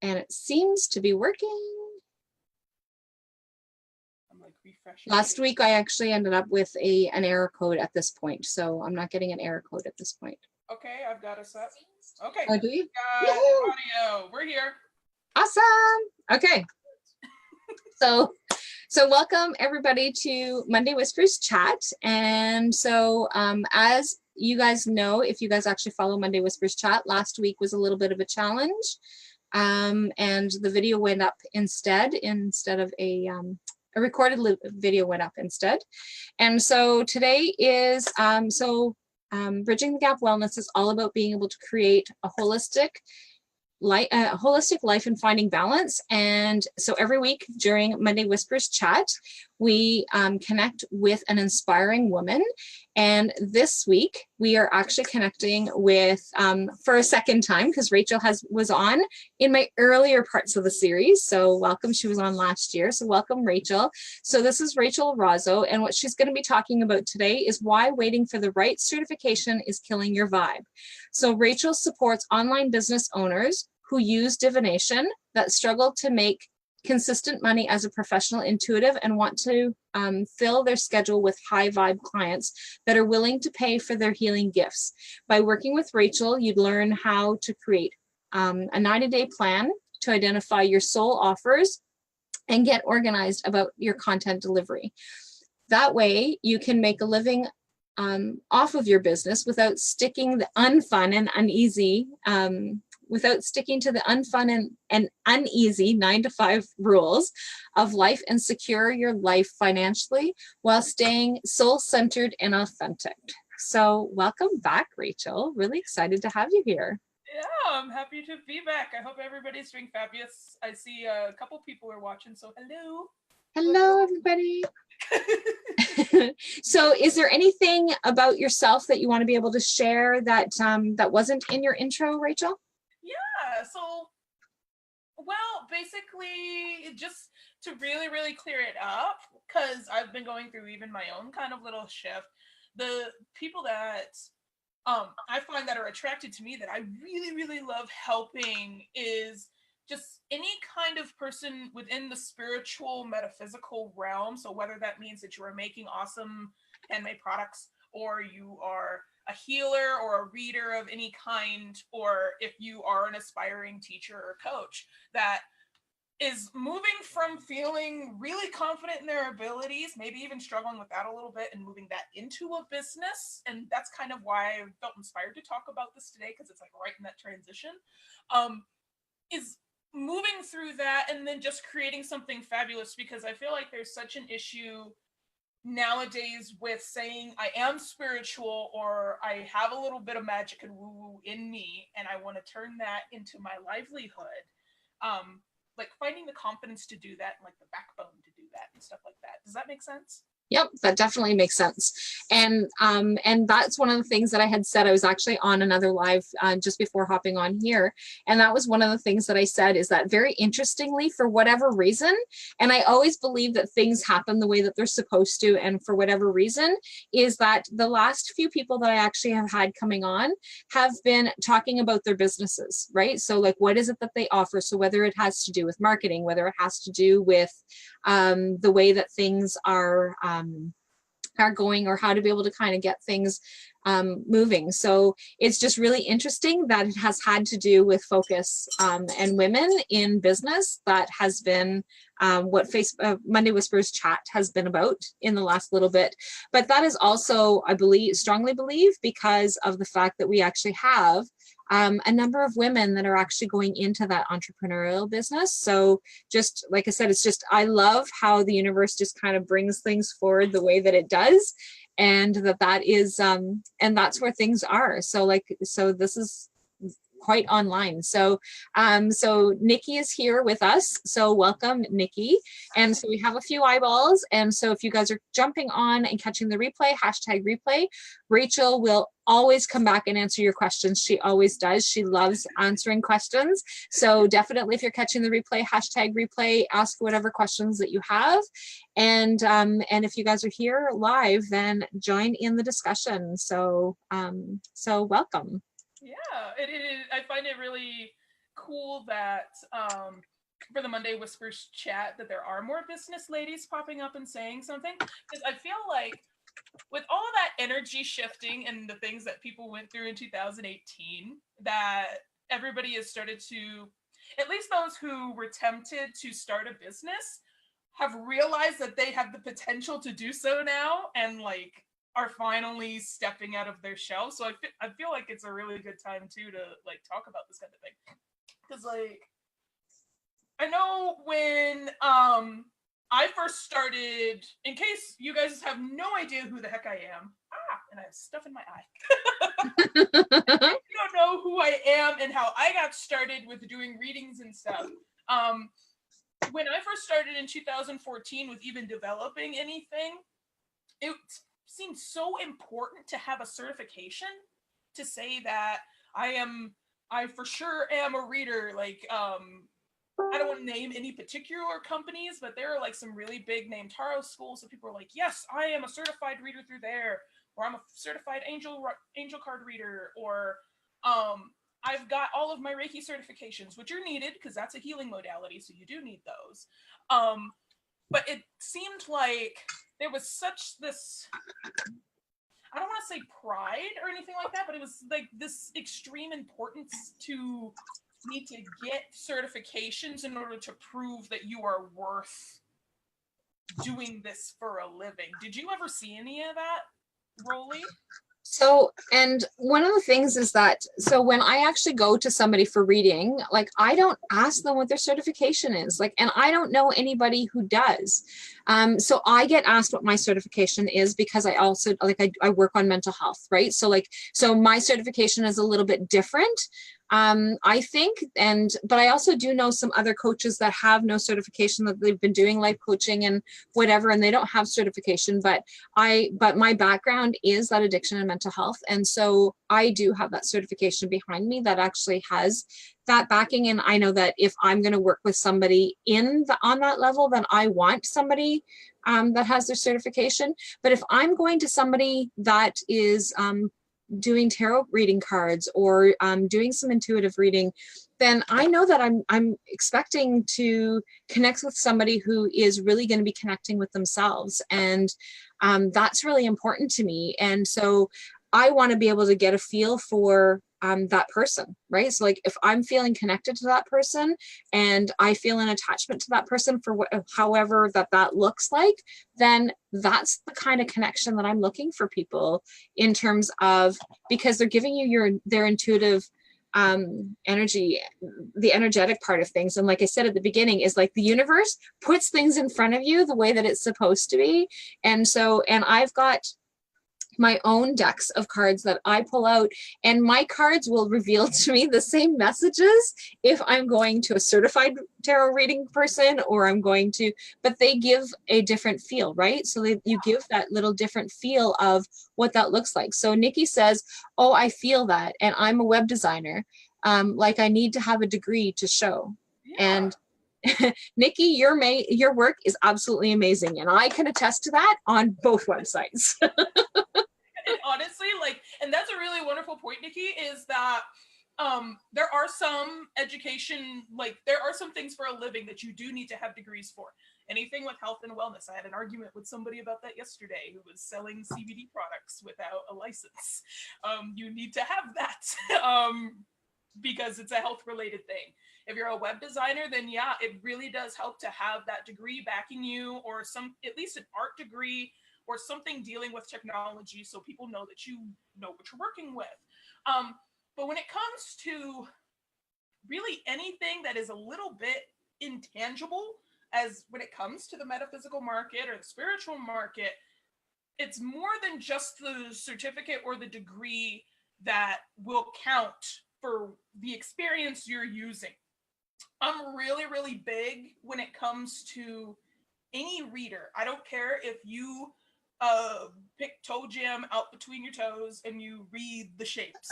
and it seems to be working. I'm like refreshing. Last week, I actually ended up with an error code at this point, so I'm not getting an error code at this point. Okay, I've got us up. Okay. Oh, do you? Got audio. We're here. Awesome. Okay. So welcome everybody to Monday Whispers Chat. And so as you guys know, if you guys actually follow Monday Whispers Chat, last week was a little bit of a challenge. And the video went up instead of a recorded video went up instead. And so today is, Bridging the Gap Wellness is all about being able to create a holistic life and finding balance. And so every week during Monday Whispers Chat, we connect with an inspiring woman. And this week we are actually connecting with, for a second time, because Rachel was on in my earlier parts of the series. So welcome, she was on last year. So welcome, Rachel. So this is Rachel Erazo, and what she's going to be talking about today is why waiting for the right certification is killing your vibe. So Rachel supports online business owners who use divination, that struggle to make consistent money as a professional intuitive and want to fill their schedule with high vibe clients that are willing to pay for their healing gifts. By working with Rachel, you'd learn how to create a 90-day plan to identify your soul offers and get organized about your content delivery. That way you can make a living off of your business without sticking the unfun and uneasy without sticking to the unfun and uneasy 9-to-5 rules of life, and secure your life financially while staying soul-centered and authentic. So welcome back, Rachel. Really excited to have you here. Yeah, I'm happy to be back. I hope everybody's doing fabulous. I see a couple people are watching, so hello. Hello, everybody. So is there anything about yourself that you want to be able to share that that wasn't in your intro, Rachel? Yeah, so, well, basically, just to really clear it up, because I've been going through even my own kind of little shift, the people that I find that are attracted to me that I really love helping is just any kind of person within the spiritual, metaphysical realm. So whether that means that you are making awesome handmade products, or you are a healer or a reader of any kind, or if you are an aspiring teacher or coach that is moving from feeling really confident in their abilities, maybe even struggling with that a little bit, and moving that into a business. And that's kind of why I felt inspired to talk about this today, because it's like right in that transition, is moving through that and then just creating something fabulous. Because I feel like there's such an issue nowadays with saying I am spiritual, or I have a little bit of magic and woo-woo in me and I want to turn that into my livelihood. Like finding the confidence to do that, and like the backbone to do that and stuff like that. Does that make sense? Yep, that definitely makes sense. And that's one of the things that I had said. I was actually on another live just before hopping on here. And that was one of the things that I said, is that very interestingly, for whatever reason, and I always believe that things happen the way that they're supposed to, and for whatever reason, is that the last few people that I actually have had coming on have been talking about their businesses, right? So like, what is it that they offer? So whether it has to do with marketing, whether it has to do with the way that things are going, or how to be able to kind of get things moving. So it's just really interesting that it has had to do with focus and women in business. That has been what Monday Whispers Chat has been about in the last little bit. But that is also, I strongly believe, because of the fact that we actually have a number of women that are actually going into that entrepreneurial business. So just like I said, it's just, I love how the universe just kind of brings things forward the way that it does, and that is, and that's where things are. So this is quite online. So Nikki is here with us. So welcome, Nikki. And so we have a few eyeballs. And so if you guys are jumping on and catching the replay, #replay, Rachel will always come back and answer your questions. She always does. She loves answering questions. So definitely, if you're catching the replay, #replay, ask whatever questions that you have. And if you guys are here live, then join in the discussion. So welcome. Yeah, it is. I find it really cool that for the Monday Whispers chat that there are more business ladies popping up and saying something, because I feel like with all of that energy shifting and the things that people went through in 2018, that everybody has started to, at least those who were tempted to start a business, have realized that they have the potential to do so now, and like are finally stepping out of their shell. So I feel like it's a really good time too to like talk about this kind of thing, because like I know when I first started, in case you guys have no idea who the heck I am, and I have stuff in my eye. If you don't know who I am and how I got started with doing readings and stuff, when I first started in 2014 with even developing anything, it seemed so important to have a certification to say that I for sure am a reader. Like, I don't want to name any particular companies, but there are like some really big name tarot schools that people are like, yes, I am a certified reader through there, or I'm a certified angel card reader, or I've got all of my Reiki certifications, which are needed because that's a healing modality, so you do need those. But it seemed like there was such this, I don't want to say pride or anything like that, but it was like this extreme importance to need to get certifications in order to prove that you are worth doing this for a living. Did you ever see any of that, Rollie? So, and one of the things is that, so when I actually go to somebody for reading, like I don't ask them what their certification is, like, and I don't know anybody who does. So I get asked what my certification is because I also, like, I work on mental health, right? So like, so my certification is a little bit different. I think, but I also do know some other coaches that have no certification, that they've been doing life coaching and whatever, and they don't have certification, but my background is that addiction and mental health. And so I do have that certification behind me that actually has that backing. And I know that if I'm going to work with somebody on that level, then I want somebody that has their certification. But if I'm going to somebody that is, doing tarot reading cards or doing some intuitive reading, then I know that I'm expecting to connect with somebody who is really going to be connecting with themselves. And that's really important to me. And so I want to be able to get a feel for that person, right? So like if I'm feeling connected to that person and I feel an attachment to that person for however that looks like, then that's the kind of connection that I'm looking for people in terms of, because they're giving you their intuitive energy, the energetic part of things. And like I said at the beginning, is like the universe puts things in front of you the way that it's supposed to be. And so, and I've got my own decks of cards that I pull out, and my cards will reveal to me the same messages if I'm going to a certified tarot reading person or I'm going to, but they give a different feel, right? So you give that little different feel of what that looks like. So Nikki says, oh, I feel that. And I'm a web designer. Like I need to have a degree to show. Yeah. And Nikki, your work is absolutely amazing. And I can attest to that on both websites. And honestly, like, and that's a really wonderful point, Nikki, is that there are some education, like there are some things for a living that you do need to have degrees for. Anything with health and wellness. I had an argument with somebody about that yesterday who was selling CBD products without a license. You need to have that because it's a health related thing. If you're a web designer, then yeah, it really does help to have that degree backing you, or at least an art degree, or something dealing with technology so people know that you know what you're working with. But when it comes to really anything that is a little bit intangible, as when it comes to the metaphysical market or the spiritual market, it's more than just the certificate or the degree that will count for the experience you're using. I'm really, really big when it comes to any reader. I don't care if you pick toe jam out between your toes and you read the shapes.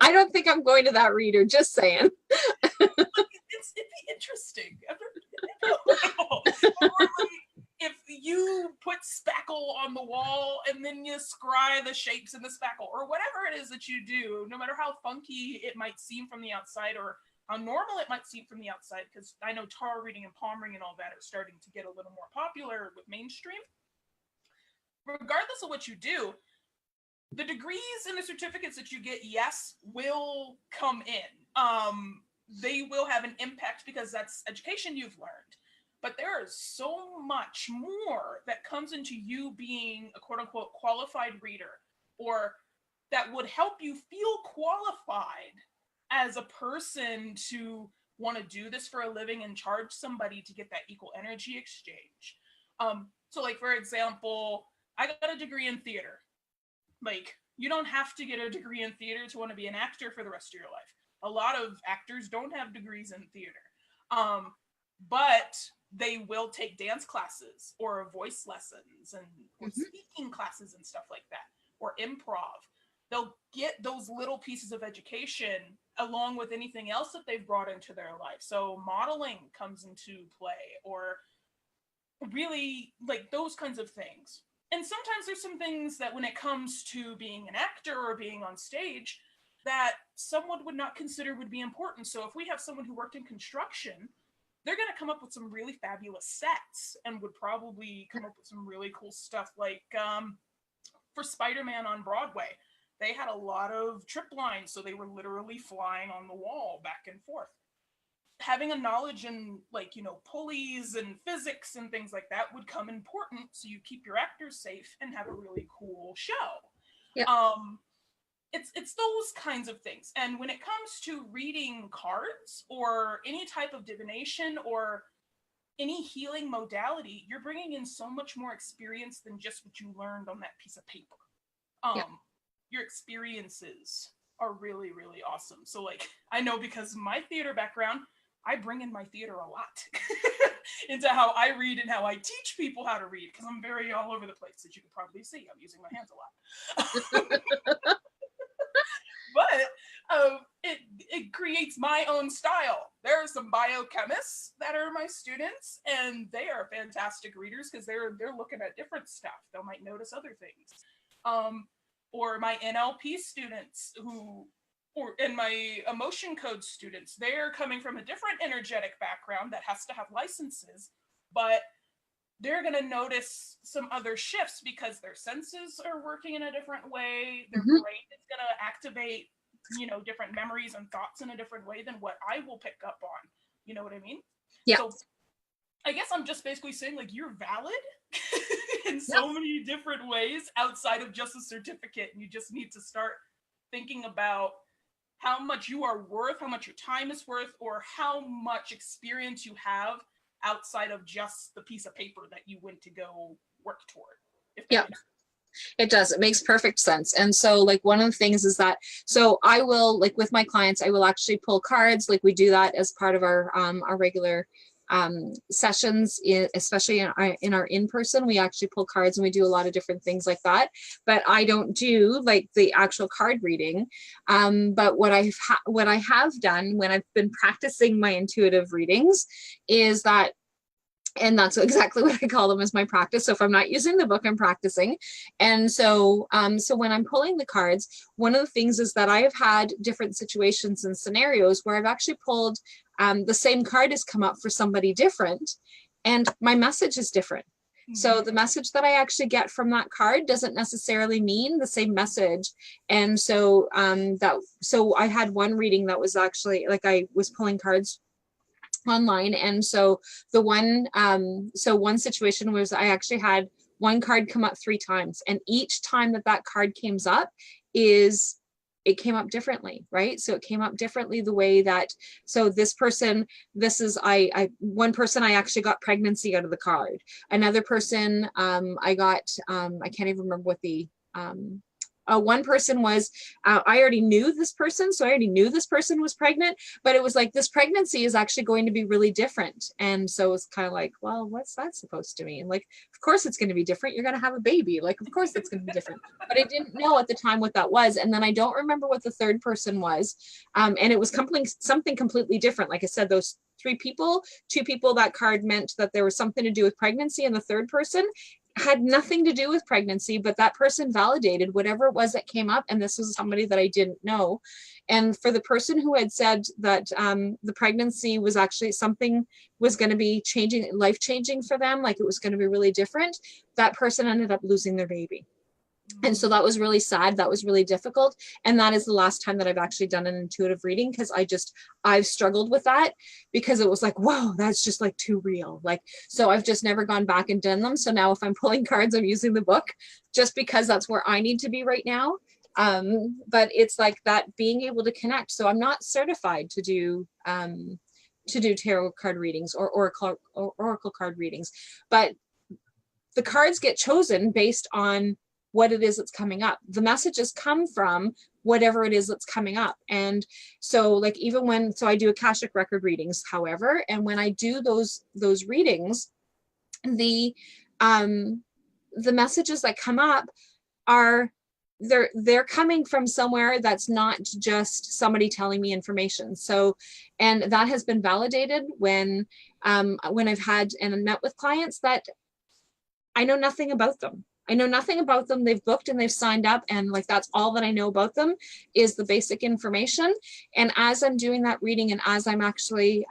I don't think I'm going to that reader, just saying. It'd be interesting. Or like, if you put put spackle on the wall and then you scry the shapes in the spackle, or whatever it is that you do, no matter how funky it might seem from the outside or how normal it might seem from the outside, because I know tarot reading and palm reading and all that are starting to get a little more popular with mainstream. Regardless of what you do, the degrees and the certificates that you get, yes, will come in. They will have an impact because that's education you've learned. But there is so much more that comes into you being a quote unquote qualified reader, or that would help you feel qualified as a person to want to do this for a living and charge somebody to get that equal energy exchange. So like, for example, I got a degree in theater. Like, you don't have to get a degree in theater to want to be an actor for the rest of your life. A lot of actors don't have degrees in theater. But they will take dance classes or voice lessons and or speaking classes and stuff like that, or improv. They'll get those little pieces of education along with anything else that they've brought into their life. So modeling comes into play, or really like those kinds of things. And sometimes there's some things that when it comes to being an actor or being on stage that someone would not consider would be important. So if we have someone who worked in construction, they're going to come up with some really fabulous sets and would probably come up with some really cool stuff. Like for Spider-Man on Broadway, they had a lot of trip lines, so they were literally flying on the wall back and forth. Having a knowledge in, like, you know, pulleys and physics and things like that would come important, so you keep your actors safe and have a really cool show. Yep. It's those kinds of things. And when it comes to reading cards or any type of divination or any healing modality, you're bringing in so much more experience than just what you learned on that piece of paper. Your experiences are really, really awesome. So like, I know because of my theater background, I bring in my theater a lot into how I read and how I teach people how to read, because I'm very all over the place, as you can probably see. I'm using my hands a lot. But it creates my own style. There are some biochemists that are my students, and they are fantastic readers because they're looking at different stuff. They might notice other things. Or my NLP students and my emotion code students, they're coming from a different energetic background that has to have licenses, but they're going to notice some other shifts because their senses are working in a different way. Their brain is going to activate, you know, different memories and thoughts in a different way than what I will pick up on. You know what I mean? Yeah. So I guess I'm just basically saying, like, you're valid in so many different ways outside of just a certificate. And you just need to start thinking about how much you are worth, how much your time is worth, or how much experience you have outside of just the piece of paper that you went to go work toward. Yeah, it does. It makes perfect sense. And so like one of the things is that, so I will, like with my clients, I will actually pull cards. Like we do that as part of our regular sessions, especially in our in-person. We actually pull cards and we do a lot of different things like that, but I don't do like the actual card reading. But what I have done when I've been practicing my intuitive readings is that, and that's exactly what I call them, as my practice. So if I'm not using the book, I'm practicing. And so so when I'm pulling the cards, one of the things is that I have had different situations and scenarios where I've actually pulled the same card has come up for somebody different, and my message is different. So the message that I actually get from that card doesn't necessarily mean the same message. And so so I had one reading that was actually like, I was pulling cards online, and so the one one situation was I actually had one card come up 3 times, and each time that card came up it came up differently, right? So it came up differently the way that, so this person, one person I actually got pregnancy out of the card. Another person I got, I can't even remember what the, one person was, I already knew this person, so I already knew this person was pregnant, but it was like, this pregnancy is actually going to be really different. And so it's kind of like, well, what's that supposed to mean? Like, of course it's going to be different. You're going to have a baby. Like, of course it's going to be different. But I didn't know at the time what that was. And then I don't remember what the third person was. And it was something completely different. Like I said, those 3 people, 2 people, that card meant that there was something to do with pregnancy, and the third person had nothing to do with pregnancy, but that person validated whatever it was that came up. And this was somebody that I didn't know. And for the person who had said that the pregnancy was actually something was going to be changing, life changing for them, like it was going to be really different, that person ended up losing their baby. And so that was really sad. That was really difficult. And that is the last time that I've actually done an intuitive reading, because I've struggled with that, because it was like, whoa, that's just like too real. Like, so I've just never gone back and done them. So now if I'm pulling cards, I'm using the book just because that's where I need to be right now. But it's like that being able to connect. So I'm not certified to do tarot card readings or oracle card readings, but the cards get chosen based on what it is that's coming up. The messages come from whatever it is that's coming up. And so like even when, so I do Akashic record readings, however, and when I do those readings, the messages that come up are, they're coming from somewhere that's not just somebody telling me information. So, and that has been validated when I've had and met with clients that I know nothing about them. I know nothing about them. They've booked and they've signed up, and like that's all that I know about them is the basic information. And as I'm doing that reading and as I'm actually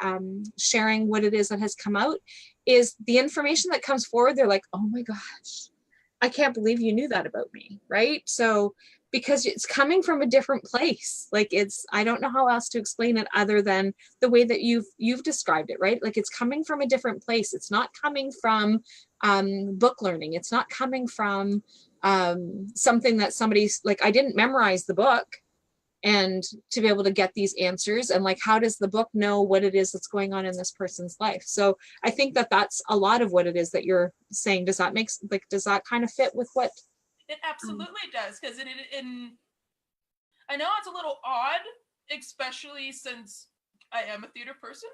sharing what it is that has come out, is the information that comes forward, they're like, oh my gosh, I can't believe you knew that about me, right? So because it's coming from a different place, like it's, I don't know how else to explain it other than the way that you've described it, right? Like it's coming from a different place. It's not coming from book learning. It's not coming from something that somebody's like, I didn't memorize the book and to be able to get these answers, and like, how does the book know what it is that's going on in this person's life? So I think that that's a lot of what it is that you're saying. Does that make, like, does that kind of fit with what? It absolutely does, because I know it's a little odd, especially since I am a theater person,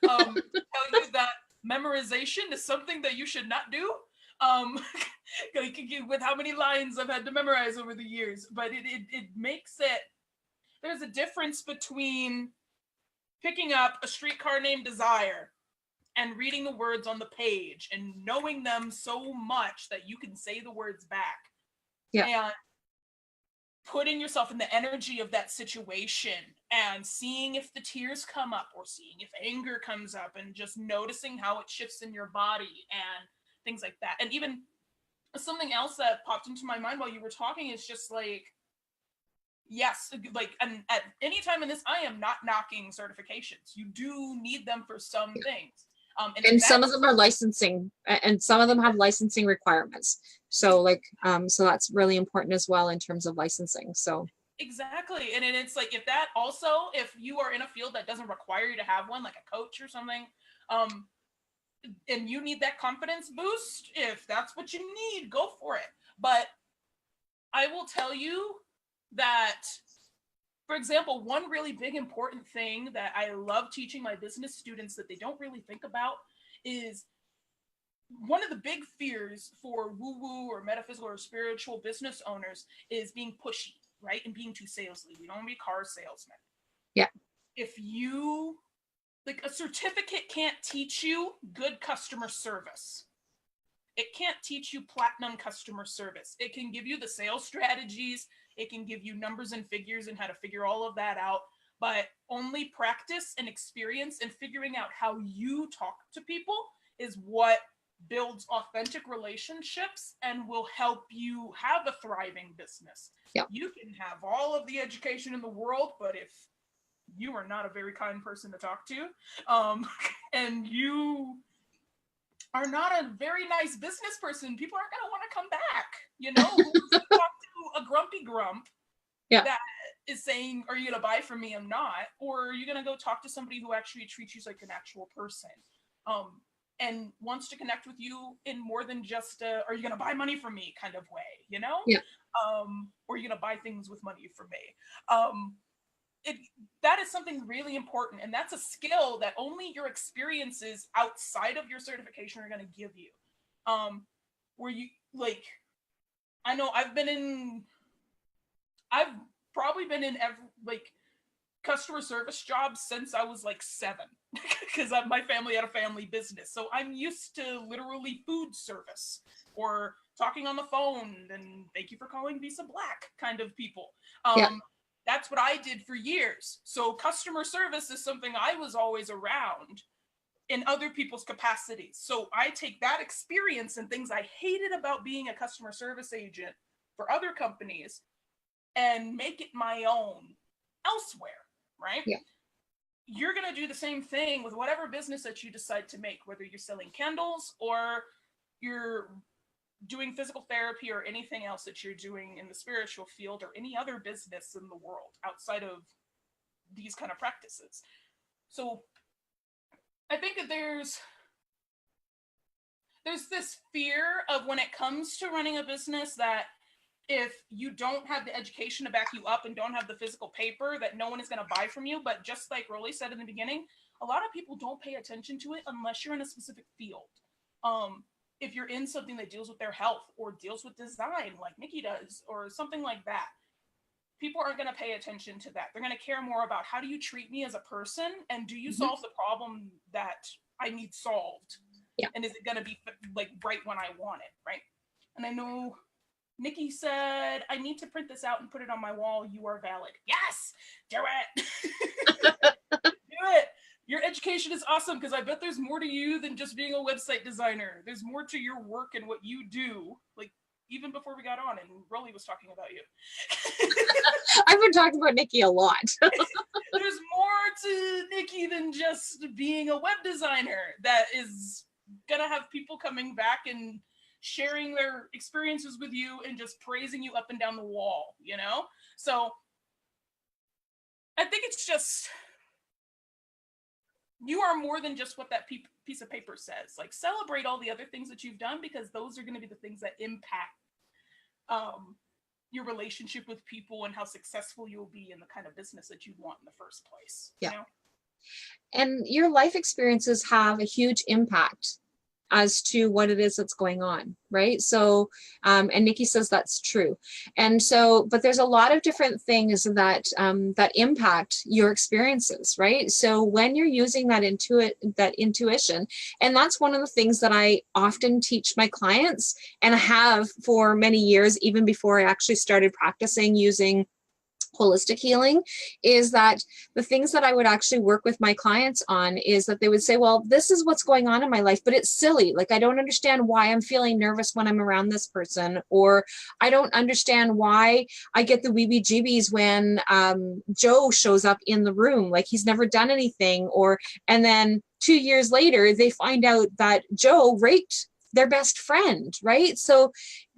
tell you that memorization is something that you should not do. With how many lines I've had to memorize over the years, but it makes it, there's a difference between picking up A Streetcar Named Desire and reading the words on the page and knowing them so much that you can say the words back. Yeah. And putting yourself in the energy of that situation and seeing if the tears come up or seeing if anger comes up and just noticing how it shifts in your body and things like that. And even something else that popped into my mind while you were talking is just like, yes, like, and at any time in this, I am not knocking certifications. You do need them for some things. And some of them are licensing, and some of them have licensing requirements. So like, so that's really important as well in terms of licensing. So exactly. And it's like, if that also, if you are in a field that doesn't require you to have one, like a coach or something, and you need that confidence boost, if that's what you need, go for it. But I will tell you that, for example, one really big important thing that I love teaching my business students that they don't really think about is one of the big fears for woo-woo or metaphysical or spiritual business owners is being pushy, right? And being too salesy. We don't want to be car salesmen. Yeah. If you, like, a certificate can't teach you good customer service. It can't teach you platinum customer service. It can give you the sales strategies. It can give you numbers and figures and how to figure all of that out. But only practice and experience and figuring out how you talk to people is what builds authentic relationships and will help you have a thriving business. Yep. You can have all of the education in the world, but if you are not a very kind person to talk to, and you are not a very nice business person, people aren't going to want to come back. You know, who wants to talk to a grumpy grump that is saying, are you going to buy from me? I'm not. Or are you going to go talk to somebody who actually treats you like an actual person, and wants to connect with you in more than just are you going to buy money from me kind of way, you know? Yeah. Or are you going to buy things with money from me? That is something really important, and that's a skill that only your experiences outside of your certification are going to give you. Where you, like, I know I've probably been in every, like, customer service jobs since I was like 7, because my family had a family business, so I'm used to literally food service. or talking on the phone and thank you for calling Visa Black kind of people. Yeah. That's what I did for years. So customer service is something I was always around in other people's capacities. So I take that experience and things I hated about being a customer service agent for other companies and make it my own elsewhere, right? Yeah. You're going to do the same thing with whatever business that you decide to make, whether you're selling candles or you're doing physical therapy or anything else that you're doing in the spiritual field or any other business in the world outside of these kind of practices. So I think that there's this fear of when it comes to running a business that if you don't have the education to back you up and don't have the physical paper, that no one is going to buy from you. But just like Rollie said in the beginning, a lot of people don't pay attention to it unless you're in a specific field. If you're in something that deals with their health or deals with design like Nikki does or something like that, people aren't going to pay attention to that. They're going to care more about how do you treat me as a person and do you solve the problem that I need solved? Yeah. And is it going to be like right when I want it, right? And I know Nikki said, I need to print this out and put it on my wall. You are valid. Yes, do it. Do it. Your education is awesome because I bet there's more to you than just being a website designer. There's more to your work and what you do. Like even before we got on and Rollie was talking about you. I've been talking about Nikki a lot. There's more to Nikki than just being a web designer that is gonna have people coming back and sharing their experiences with you and just praising you up and down the wall, you know? So I think it's just, you are more than just what that piece of paper says. Like celebrate all the other things that you've done because those are going to be the things that impact your relationship with people and how successful you'll be in the kind of business that you want in the first place. Yeah. You know? And your life experiences have a huge impact as to what it is that's going on, right? So, and Nikki says that's true. And so, but there's a lot of different things that that impact your experiences, right? So when you're using that intuition, and that's one of the things that I often teach my clients, and I have for many years, even before I actually started practicing using holistic healing, is that the things that I would actually work with my clients on is that they would say, well, this is what's going on in my life, but it's silly. Like, I don't understand why I'm feeling nervous when I'm around this person, or I don't understand why I get the weebie-jeebies when Joe shows up in the room, like he's never done anything. And then 2 years later, they find out that Joe raped their best friend, right? So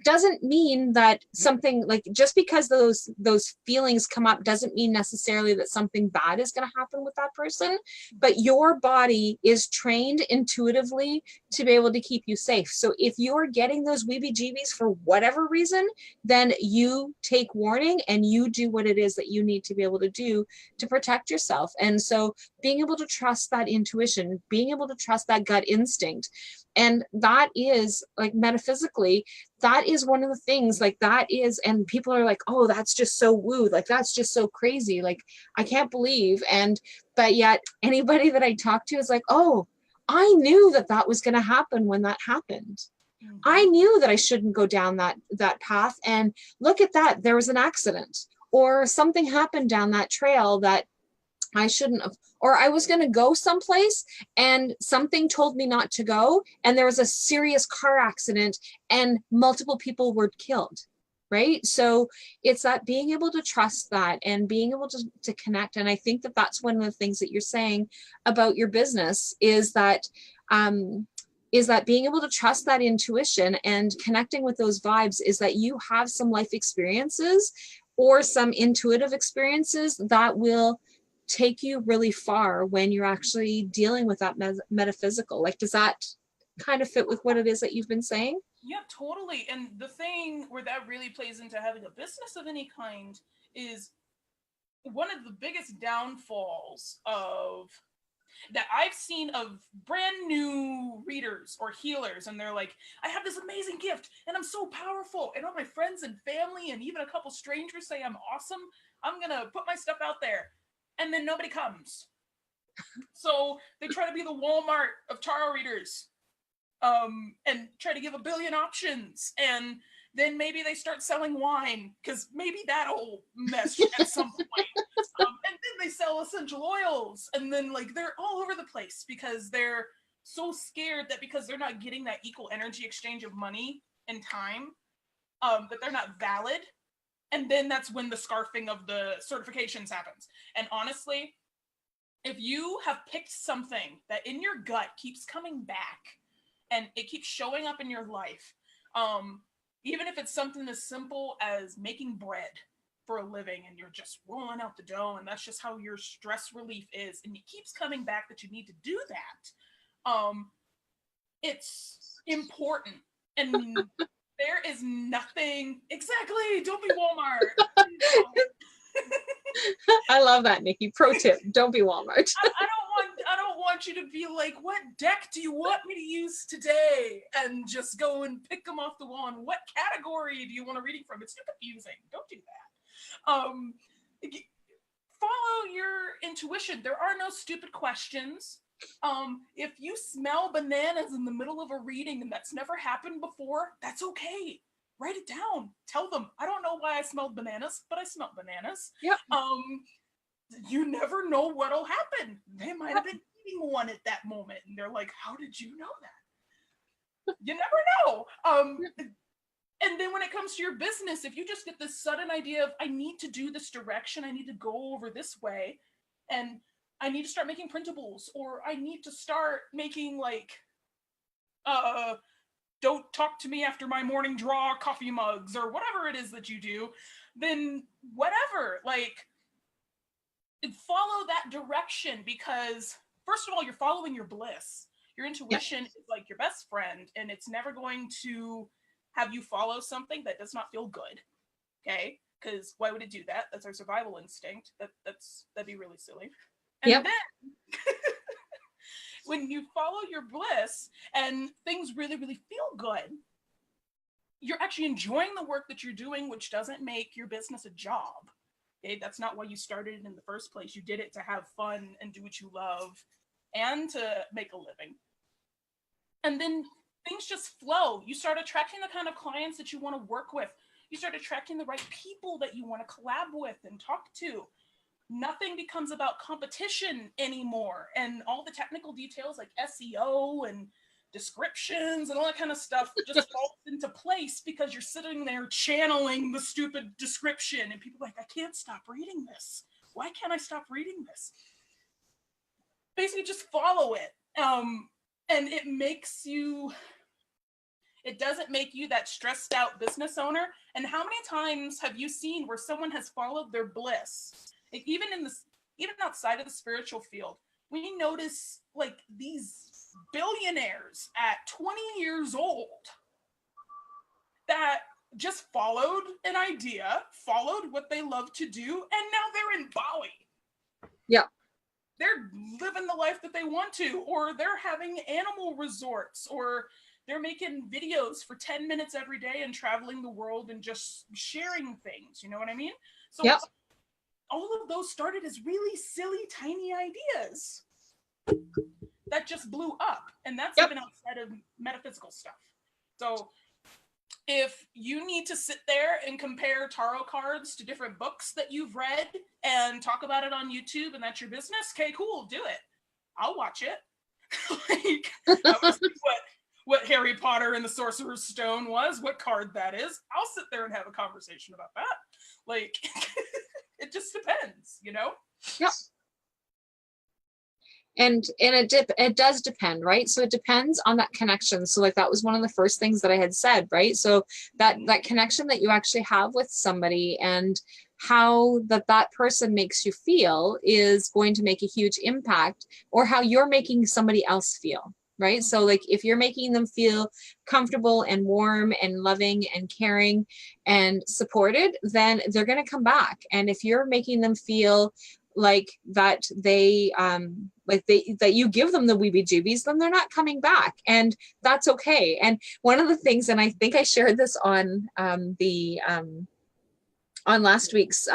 doesn't mean that something, like, just because those feelings come up doesn't mean necessarily that something bad is going to happen with that person, but your body is trained intuitively to be able to keep you safe. So if you're getting those weebie-jeebies for whatever reason, then you take warning and you do what it is that you need to be able to do to protect yourself. And so being able to trust that intuition, being able to trust that gut instinct, and that is, like, metaphysically, that is one of the things, like, that is, and people are like, oh, that's just so woo, like, that's just so crazy, like, I can't believe. But yet anybody that I talk to is like, oh, I knew that that was going to happen when that happened. Mm-hmm. I knew that I shouldn't go down that path, and look at that, there was an accident, or something happened down that trail that I shouldn't have, or I was going to go someplace and something told me not to go, and there was a serious car accident and multiple people were killed, right? So it's that being able to trust that and being able to connect. And I think that that's one of the things that you're saying about your business is that being able to trust that intuition and connecting with those vibes is that you have some life experiences or some intuitive experiences that will take you really far when you're actually dealing with that metaphysical. Like, does that kind of fit with what it is that you've been saying? Yeah, totally. And the thing where that really plays into having a business of any kind is one of the biggest downfalls of that I've seen of brand new readers or healers, and they're like, I have this amazing gift and I'm so powerful, and all my friends and family and even a couple strangers say I'm awesome. I'm gonna put my stuff out there. And then nobody comes. So they try to be the Walmart of tarot readers. and try to give a billion options, and then maybe they start selling wine because maybe that'll mesh at some point. And then they sell essential oils, and then like they're all over the place because they're so scared that because they're not getting that equal energy exchange of money and time, that they're not valid. And then that's when the scarfing of the certifications happens. And honestly, if you have picked something that in your gut keeps coming back and it keeps showing up in your life, even if it's something as simple as making bread for a living and you're just rolling out the dough and that's just how your stress relief is, and it keeps coming back that you need to do that, it's important. And there is nothing, exactly, don't be Walmart. I love that, Nikki. Pro tip, don't be Walmart. I don't want you to be like, what deck do you want me to use today? And just go and pick them off the wall. And what category do you want a reading from? It's too confusing. Don't do that. Follow your intuition. There are no stupid questions. If you smell bananas in the middle of a reading and that's never happened before, that's okay. Write it down. Tell them, I don't know why I smelled bananas, but I smelled bananas. Yep. You never know what'll happen. They might have been eating one at that moment, and they're like, how did you know that? You never know. And then when it comes to your business, if you just get this sudden idea of, I need to do this direction, I need to go over this way, and I need to start making printables, or I need to start making like, don't talk to me after my morning draw coffee mugs, or whatever it is that you do, then whatever, like, follow that direction, because first of all, you're following your bliss. Your intuition is like your best friend, and it's never going to have you follow something that does not feel good. Okay? Because why would it do that? That's our survival instinct. That'd be really silly. And then when you follow your bliss and things really, really feel good, you're actually enjoying the work that you're doing, which doesn't make your business a job. Okay? That's not why you started it in the first place. You did it to have fun and do what you love and to make a living. And then things just flow. You start attracting the kind of clients that you want to work with. You start attracting the right people that you want to collab with and talk to. Nothing becomes about competition anymore. And all the technical details like SEO and descriptions and all that kind of stuff just falls into place because you're sitting there channeling the stupid description, and people are like, I can't stop reading this. Why can't I stop reading this? Basically just follow it. And it makes you, it doesn't make you that stressed out business owner. And how many times have you seen where someone has followed their bliss? Like even outside of the spiritual field, we notice like these billionaires at 20 years old that just followed an idea, followed what they love to do, and now they're in Bali. Yeah. They're living the life that they want to, or they're having animal resorts, or they're making videos for 10 minutes every day and traveling the world and just sharing things. You know what I mean? So all of those started as really silly, tiny ideas that just blew up. And that's even outside of metaphysical stuff. So if you need to sit there and compare tarot cards to different books that you've read and talk about it on YouTube, and that's your business, okay, cool, do it. I'll watch it. Like, I want to see what Harry Potter and the Sorcerer's Stone was, what card that is. I'll sit there and have a conversation about that. Like, it just depends, you know? Yep. And it does depend, right? So it depends on that connection. So like that was one of the first things that I had said, right? So that connection that you actually have with somebody and how that person makes you feel is going to make a huge impact, or how you're making somebody else feel, right? So like if you're making them feel comfortable and warm and loving and caring and supported, then they're going to come back. And if you're making them feel like that that you give them the weebie-joobies, then they're not coming back, and that's okay. And one of the things, and I think I shared this on on last week's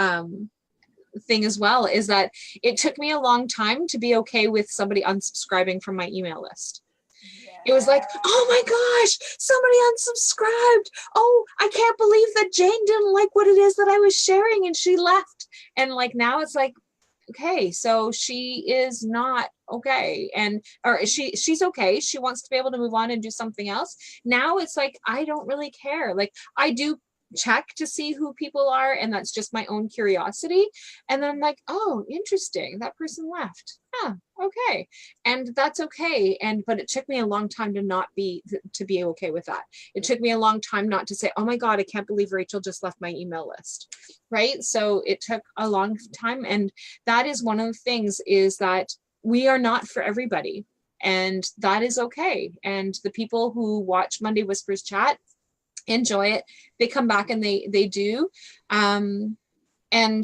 thing as well, is that it took me a long time to be okay with somebody unsubscribing from my email list. It was like, oh my gosh, somebody unsubscribed. Oh, I can't believe that Jane didn't like what it is that I was sharing and she left. And like now it's like, okay, so she is not okay, and or she's okay, she wants to be able to move on and do something else. Now it's like, I don't really care. Like, I do check to see who people are, and that's just my own curiosity, and then I'm like, oh, interesting, that person left. Huh, okay. And that's okay. And but it took me a long time to be okay with that. It took me a long time not to say, oh my God, I can't believe Rachel just left my email list. Right. So it took a long time. And that is one of the things, is that we are not for everybody. And that is okay. And the people who watch Monday Whispers chat enjoy it. They come back and they do. And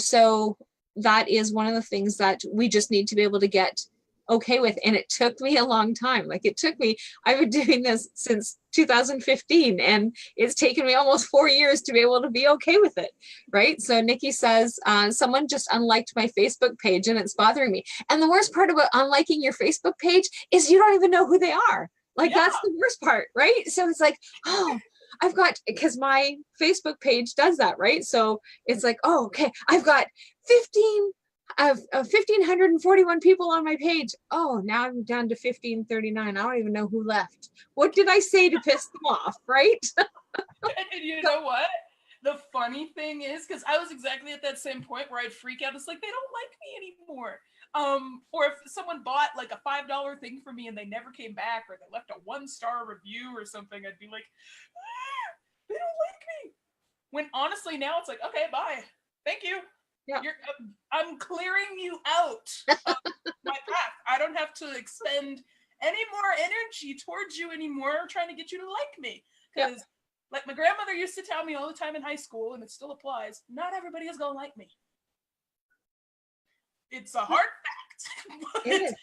so that is one of the things that we just need to be able to get okay with. And it took me a long time. Like, it took me, I've been doing this since 2015, and it's taken me almost 4 years to be able to be okay with it. Right. So Nikki says, someone just unliked my Facebook page and it's bothering me. And the worst part about unliking your Facebook page is you don't even know who they are. Like, yeah. That's the worst part. Right. So it's like, oh, I've got, because my Facebook page does that, right? So it's like, oh, okay, I've got 1,541 people on my page. Oh, now I'm down to 1,539. I don't even know who left. What did I say to piss them off, right? And you know what? The funny thing is, because I was exactly at that same point where I'd freak out. It's like, they don't like me anymore. Or if someone bought like a $5 thing for me and they never came back, or they left a 1-star review or something, I'd be like, they don't like me. When honestly now it's like, okay, bye. Thank you. Yeah. I'm clearing you out of my path. I don't have to expend any more energy towards you anymore trying to get you to like me. Because like my grandmother used to tell me all the time in high school, and it still applies, not everybody is going to like me. It's a hard fact.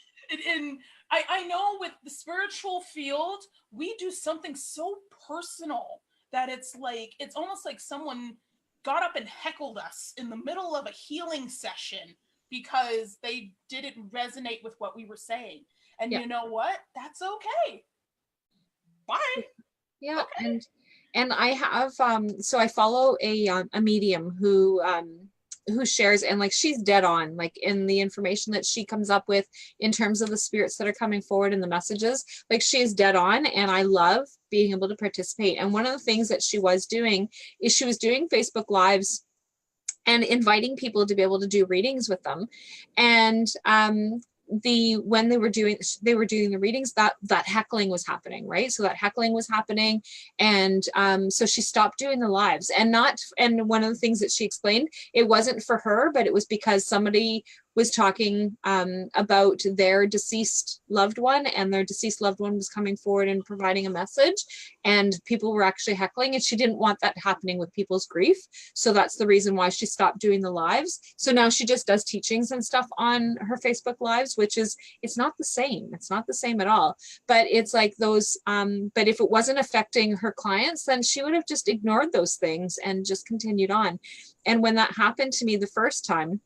And I know with the spiritual field, we do something so personal that it's like, it's almost like someone got up and heckled us in the middle of a healing session because they didn't resonate with what we were saying. And you know what? That's okay. Bye. Yeah. Okay. And I have, so I follow a medium who shares, and like, she's dead on, like, in the information that she comes up with in terms of the spirits that are coming forward and the messages. Like, she's dead on, and I love being able to participate. And one of the things that she was doing is she was doing Facebook Lives and inviting people to be able to do readings with them. And when they were doing the readings, that heckling was happening, right? So that heckling was happening, and so she stopped doing the lives. And one of the things that she explained, it wasn't for her, but it was because somebody was talking about their deceased loved one, and their deceased loved one was coming forward and providing a message, and people were actually heckling, and she didn't want that happening with people's grief. So that's the reason why she stopped doing the lives. So now she just does teachings and stuff on her Facebook Lives, which is, it's not the same. It's not the same at all. But it's like those, but if it wasn't affecting her clients, then she would have just ignored those things and just continued on. And when that happened to me the first time,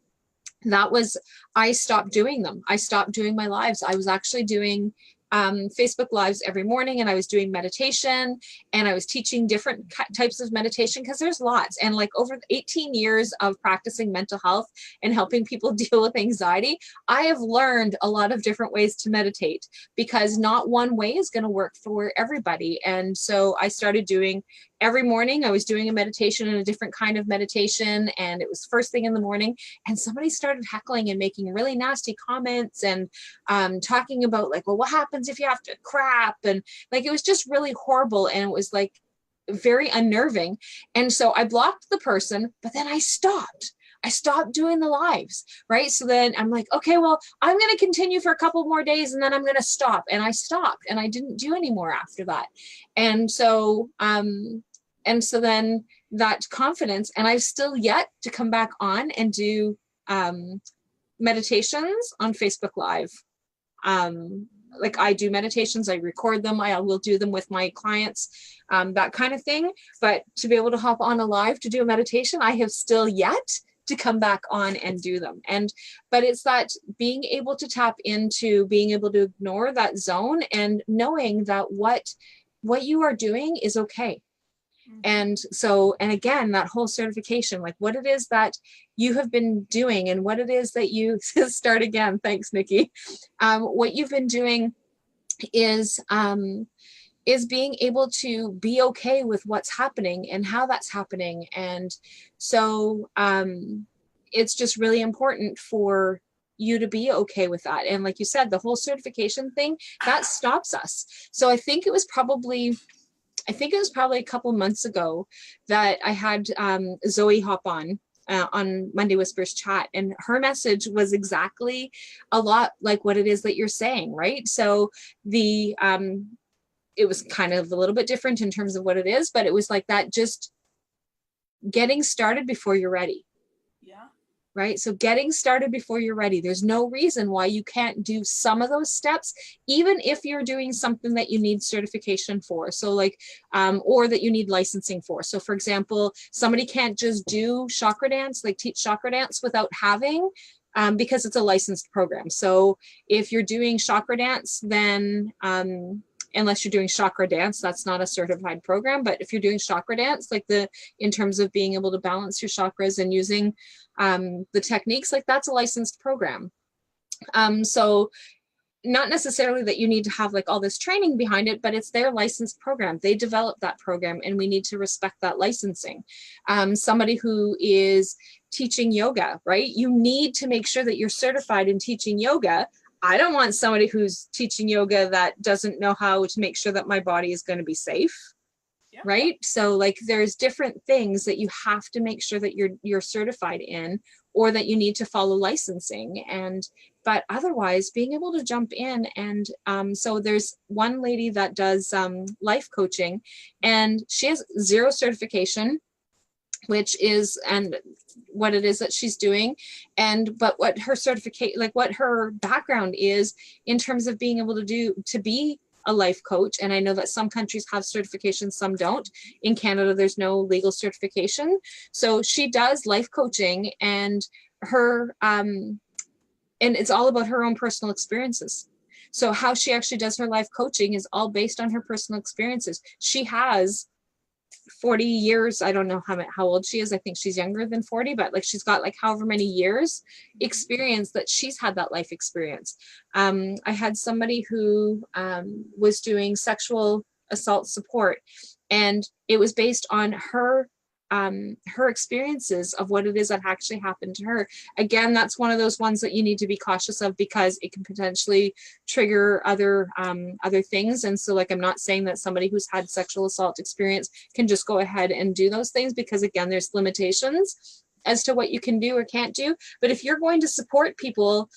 I stopped doing them. I stopped doing my lives. I was actually doing Facebook Lives every morning, and I was doing meditation, and I was teaching different types of meditation, because there's lots. And like, over 18 years of practicing mental health and helping people deal with anxiety, I have learned a lot of different ways to meditate, because not one way is going to work for everybody. And so I started doing, every morning I was doing a meditation, and a different kind of meditation, and it was first thing in the morning, and somebody started heckling and making really nasty comments, and talking about like, well, what happens if you have to crap, and like, it was just really horrible, and it was like very unnerving. And so I blocked the person, but then I stopped doing the lives, right? So then I'm like, okay, well, I'm going to continue for a couple more days, and then I'm going to stop. And I stopped, and I didn't do any more after that. And so then that confidence, and I've still yet to come back on and do meditations on Facebook Live. Like, I do meditations, I record them, I will do them with my clients, that kind of thing. But to be able to hop on a live to do a meditation, I have still yet to come back on and do them. But it's that being able to tap into being able to ignore that zone and knowing that what you are doing is okay. And so, and again, that whole certification, like what it is that you have been doing and what it is that you start again. Thanks, Nikki. What you've been doing is being able to be okay with what's happening and how that's happening. And so it's just really important for you to be okay with that. And like you said, the whole certification thing, that stops us. So I think it was probably a couple months ago that I had Zoe hop on Monday Whispers chat, and her message was exactly a lot like what it is that you're saying, right? So it was kind of a little bit different in terms of what it is, but it was like that, just getting started before you're ready. Yeah. Right? So getting started before you're ready. There's no reason why you can't do some of those steps, even if you're doing something that you need certification for. So like, or that you need licensing for. So for example, somebody can't just do chakra dance, like teach chakra dance without having, because it's a licensed program. So if you're doing chakra dance, then, unless you're doing chakra dance, that's not a certified program. But if you're doing chakra dance, like in terms of being able to balance your chakras and using the techniques, like that's a licensed program. So not necessarily that you need to have like all this training behind it, but it's their licensed program. They developed that program and we need to respect that licensing. Somebody who is teaching yoga, right? You need to make sure that you're certified in teaching yoga. I don't want somebody who's teaching yoga that doesn't know how to make sure that my body is going to be safe. Yeah. Right? So like there's different things that you have to make sure that you're certified in, or that you need to follow licensing. But otherwise being able to jump in and so there's one lady that does life coaching, and she has 0 certification, which is, and what it is that she's doing, but what her certificate, like what her background is in terms of being able to be a life coach. And I know that some countries have certifications, some don't. In Canada, there's no legal certification. So she does life coaching, and and it's all about her own personal experiences. So how she actually does her life coaching is all based on her personal experiences. She has 40 years, I don't know how old she is, I think she's younger than 40, but like she's got like however many years experience that she's had that life experience. I had somebody who was doing sexual assault support, and it was based on her experiences of what it is that actually happened to her. Again, that's one of those ones that you need to be cautious of, because it can potentially trigger other things. And so like, I'm not saying that somebody who's had sexual assault experience can just go ahead and do those things, because again, there's limitations as to what you can do or can't do. But if you're going to support people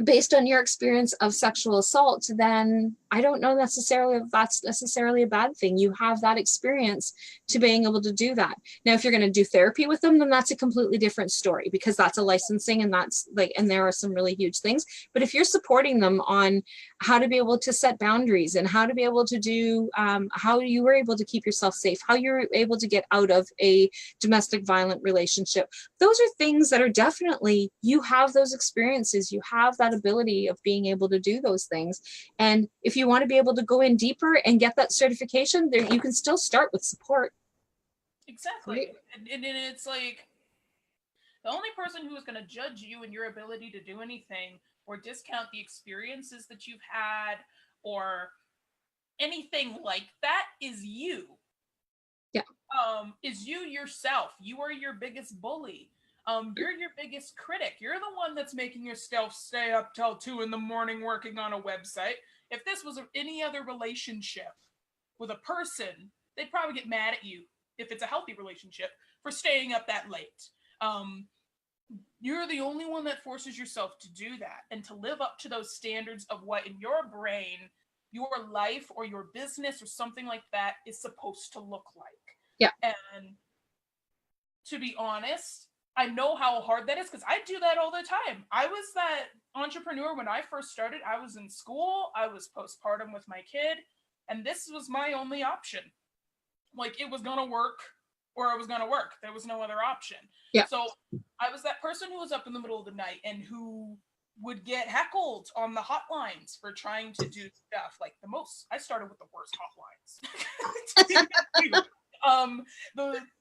based on your experience of sexual assault, then I don't know necessarily if that's necessarily a bad thing. You have that experience to being able to do that. Now, if you're going to do therapy with them, then that's a completely different story, because that's a licensing, and that's like, and there are some really huge things. But if you're supporting them on how to be able to set boundaries, and how to be able to do, how you were able to keep yourself safe, how you're able to get out of a domestic violent relationship, those are things that are definitely, you have those experiences, you have that ability of being able to do those things. And if you want to be able to go in deeper and get that certification, there you can still start with support. Exactly. Right? And it's like, the only person who is going to judge you and your ability to do anything, or discount the experiences that you've had, or anything like that, is you. Yeah. Is you yourself. You are your biggest bully. You're your biggest critic. You're the one that's making yourself stay up till 2 a.m. working on a website. If this was any other relationship with a person, they'd probably get mad at you, if it's a healthy relationship, for staying up that late. You're the only one that forces yourself to do that, and to live up to those standards of what in your brain, your life or your business or something like that is supposed to look like. Yeah. And to be honest, I know how hard that is, because I do that all the time. I was that entrepreneur when I first started. I was in school, I was postpartum with my kid, and this was my only option. Like, it was gonna work. or it was going to work. There was no other option. Yeah. So I was that person who was up in the middle of the night and who would get heckled on the hotlines for trying to do stuff. Like I started with the worst hotlines.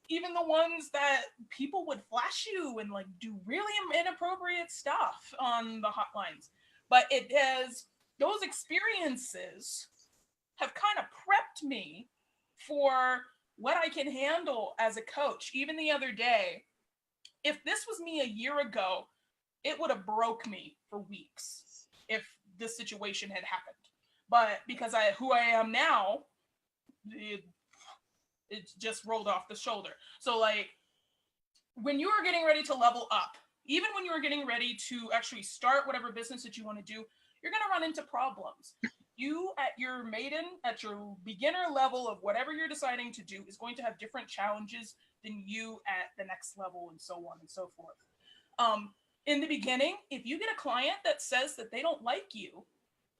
Even the ones that people would flash you and like do really inappropriate stuff on the hotlines. But those experiences have kind of prepped me for what I can handle as a coach. Even the other day, if this was me a year ago, it would have broke me for weeks if this situation had happened. But because who I am now, it just rolled off the shoulder. So like when you are getting ready to level up, even when you are getting ready to actually start whatever business that you want to do, you're going to run into problems. You at your beginner level of whatever you're deciding to do is going to have different challenges than you at the next level, and so on and so forth. In the beginning, if you get a client that says that they don't like you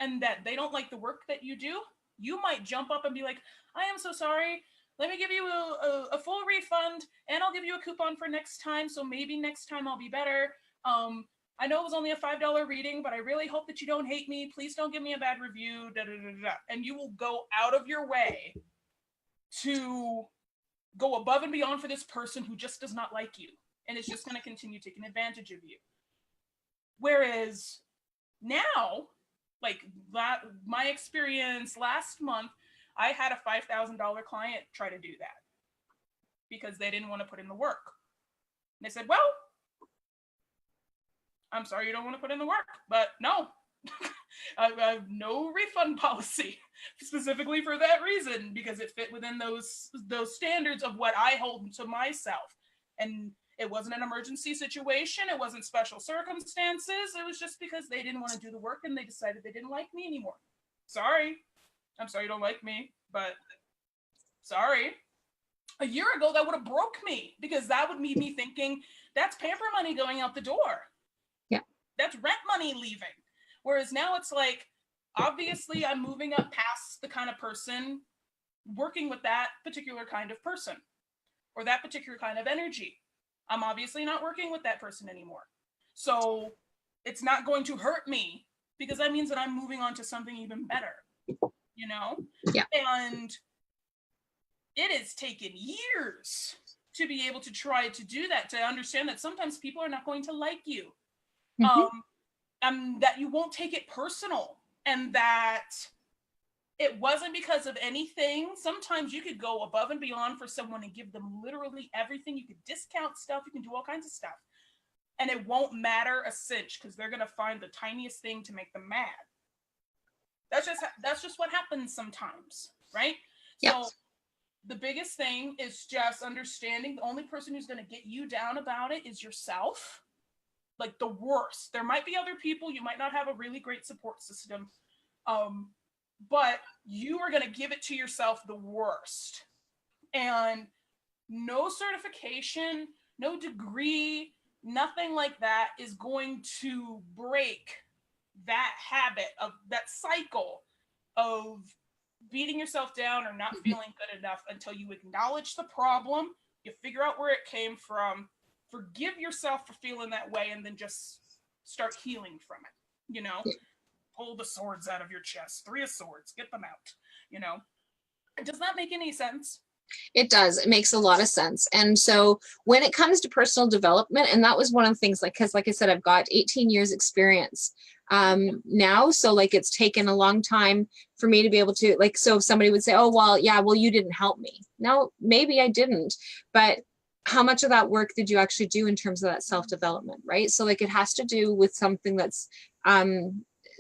and that they don't like the work that you do, you might jump up and be like, I am so sorry. Let me give you a full refund, and I'll give you a coupon for next time. So maybe next time I'll be better. I know it was only a $5 reading, but I really hope that you don't hate me. Please don't give me a bad review. Da, da, da, da. And you will go out of your way to go above and beyond for this person who just does not like you. And it's just going to continue taking advantage of you. Whereas now, like my experience last month, I had a $5,000 client try to do that because they didn't want to put in the work. And they said, well, I'm sorry you don't want to put in the work, but no, I have no refund policy specifically for that reason, because it fit within those standards of what I hold to myself. And it wasn't an emergency situation. It wasn't special circumstances. It was just because they didn't want to do the work and they decided they didn't like me anymore. Sorry. I'm sorry you don't like me, but sorry. A year ago, that would have broke me, because that would be me thinking that's pamper money going out the door. Yeah. That's rent money leaving. Whereas now it's like, obviously I'm moving up past the kind of person working with that particular kind of person or that particular kind of energy. I'm obviously not working with that person anymore. So it's not going to hurt me, because that means that I'm moving on to something even better, you know? Yeah. And it has taken years to be able to try to do that, to understand that sometimes people are not going to like you. That you won't take it personal, and that it wasn't because of anything. Sometimes you could go above and beyond for someone and give them literally everything. You could discount stuff, you can do all kinds of stuff, and it won't matter a cinch, because they're going to find the tiniest thing to make them mad. That's just what happens sometimes, right? Yeah. So the biggest thing is just understanding the only person who's going to get you down about it is yourself. Like the worst. There might be other people. You might not have a really great support system. But you are going to give it to yourself the worst. And no certification, no degree, nothing like that is going to break that habit, of that cycle of beating yourself down or not feeling good enough, until you acknowledge the problem, you figure out where it came from, forgive yourself for feeling that way, and then just start healing from it, you know? Pull the swords out of your chest. 3 of swords, get them out, you know? Does that make any sense? It does. It makes a lot of sense. And so when it comes to personal development, and that was one of the things, like, because like I said, I've got 18 years experience now. So like, it's taken a long time for me to be able to, like, so if somebody would say, oh, well, yeah, well, you didn't help me. No, maybe I didn't, but how much of that work did you actually do in terms of that self-development, right? So like, it has to do with something that's,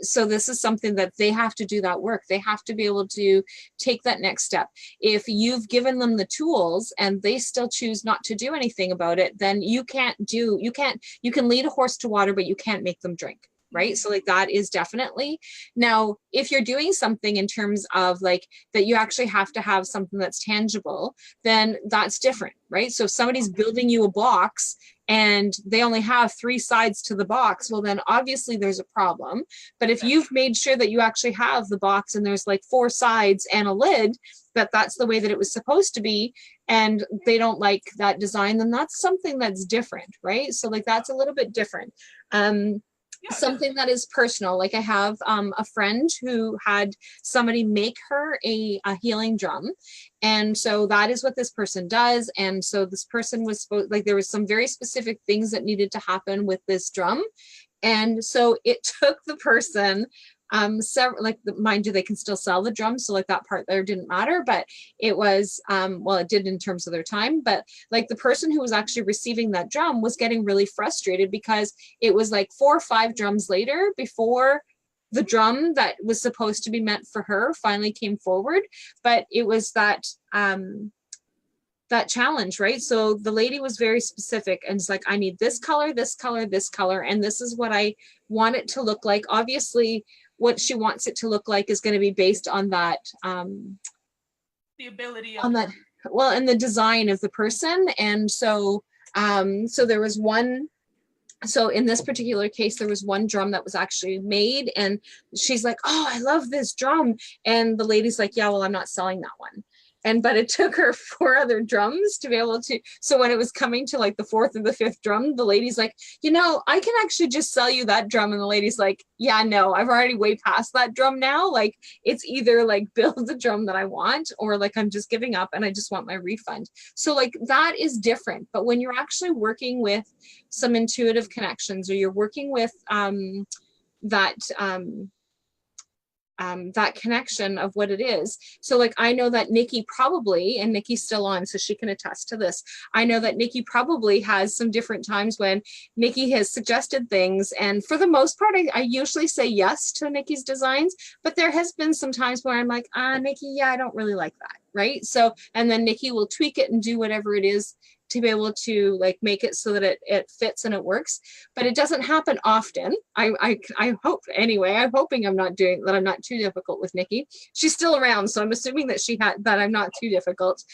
so this is something that they have to do that work. They have to be able to take that next step. If you've given them the tools and they still choose not to do anything about it, then you can lead a horse to water, but you can't make them drink. right? So like that is definitely. Now, if you're doing something in terms of like that you actually have to have something that's tangible, then that's different, right? So if somebody's building you a box and they only have 3 sides to the box, well then obviously there's a problem. But if you've made sure that you actually have the box and there's like 4 sides and a lid, that's the way that it was supposed to be, and they don't like that design, then that's something that's different, right? So like that's a little bit different. Something that is personal, like I have a friend who had somebody make her a healing drum, and so that is what this person does. And so this person was supposed, like there was some very specific things that needed to happen with this drum, and so it took the person several, like mind you, they can still sell the drums, so like that part there didn't matter, but it was well, it did in terms of their time, but like the person who was actually receiving that drum was getting really frustrated because it was like 4 or 5 drums later before the drum that was supposed to be meant for her finally came forward. But it was that that challenge, right? So the lady was very specific and it's like, I need this color, this color, this color, and this is what I want it to look like. Obviously, what she wants it to look like is going to be based on that the ability of on that, well, and the design of the person. And so so there was one, so in this particular case there was one drum that was actually made, and she's like, oh, I love this drum, and the lady's like, yeah, well, I'm not selling that one. And but it took her 4 other drums to be able to, so when it was coming to like the 4th or the 5th drum, the lady's like, you know, I can actually just sell you that drum. And the lady's like, yeah, no, I've already way past that drum now. Like it's either like build the drum that I want, or like I'm just giving up and I just want my refund. So like that is different. But when you're actually working with some intuitive connections, or you're working with that connection of what it is. So like, I know that Nikki probably, and Nikki's still on, so she can attest to this. I know that Nikki probably has some different times when Nikki has suggested things. And for the most part, I usually say yes to Nikki's designs, but there has been some times where I'm like, Nikki, yeah, I don't really like that. Right. So, and then Nikki will tweak it and do whatever it is to be able to like make it so that it fits and it works, but it doesn't happen often. I hope anyway. I'm hoping I'm not too difficult with Nikki. She's still around, so I'm assuming that that I'm not too difficult.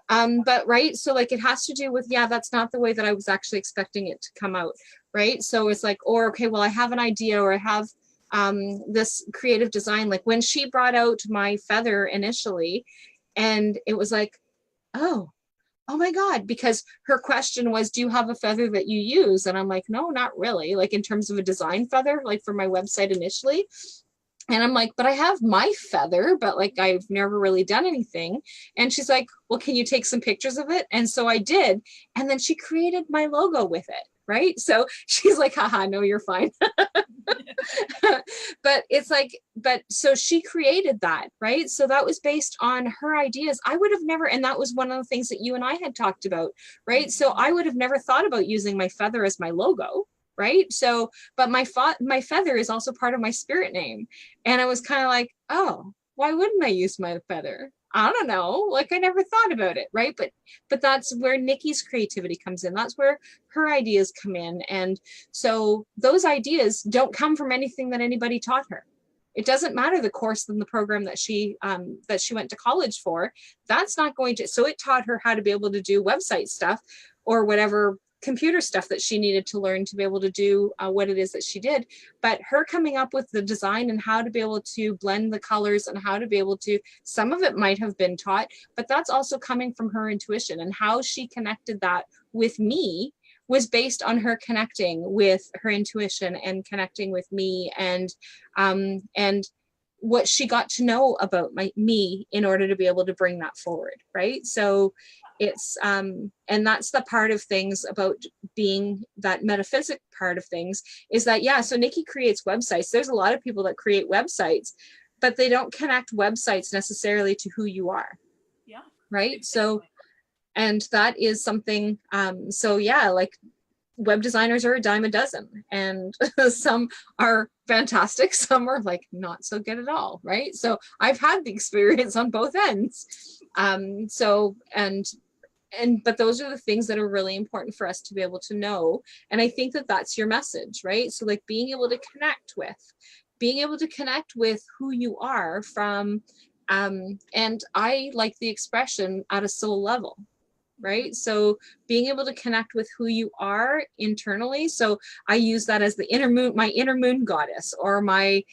But right, so like it has to do with, yeah, that's not the way that I was actually expecting it to come out, right? So it's like, or okay, well, I have an idea, or I have this creative design. Like when she brought out my feather initially, and it was like, oh my God, because her question was, do you have a feather that you use? And I'm like, no, not really. Like in terms of a design feather, like for my website initially. And I'm like, but I have my feather, but like, I've never really done anything. And she's like, well, can you take some pictures of it? And so I did. And then she created my logo with it. Right. So she's like, haha, no, you're fine. But it's like, but so she created that, right? So that was based on her ideas. I would have never, and that was one of the things that you and I had talked about, right? So I would have never thought about using my feather as my logo, right? So, but my feather is also part of my spirit name. And I was kind of like, oh, why wouldn't I use my feather? I don't know, like I never thought about it, right? But that's where Nikki's creativity comes in. That's where her ideas come in. And so those ideas don't come from anything that anybody taught her. It doesn't matter the course and the program that she went to college for. That's not going to, so it taught her how to be able to do website stuff or whatever computer stuff that she needed to learn to be able to do what it is that she did. But her coming up with the design and how to be able to blend the colors and how to be able to, some of it might have been taught, but that's also coming from her intuition, and how she connected that with me was based on her connecting with her intuition and connecting with me, and what she got to know about me in order to be able to bring that forward, right? So it's and that's the part of things about being that metaphysic part of things, is that, yeah, so Nikki creates websites. There's a lot of people that create websites, but they don't connect websites necessarily to who you are. Yeah. Right. Exactly. So, and that is something, so yeah, like web designers are a dime a dozen, and some are fantastic, some are like not so good at all, right? So I've had the experience on both ends. So, and but those are the things that are really important for us to be able to know. And I think that that's your message, right? So like being able to connect with who you are from, and I like the expression at a soul level, right? So being able to connect with who you are internally. So I use that as the inner moon, my inner moon goddess, or my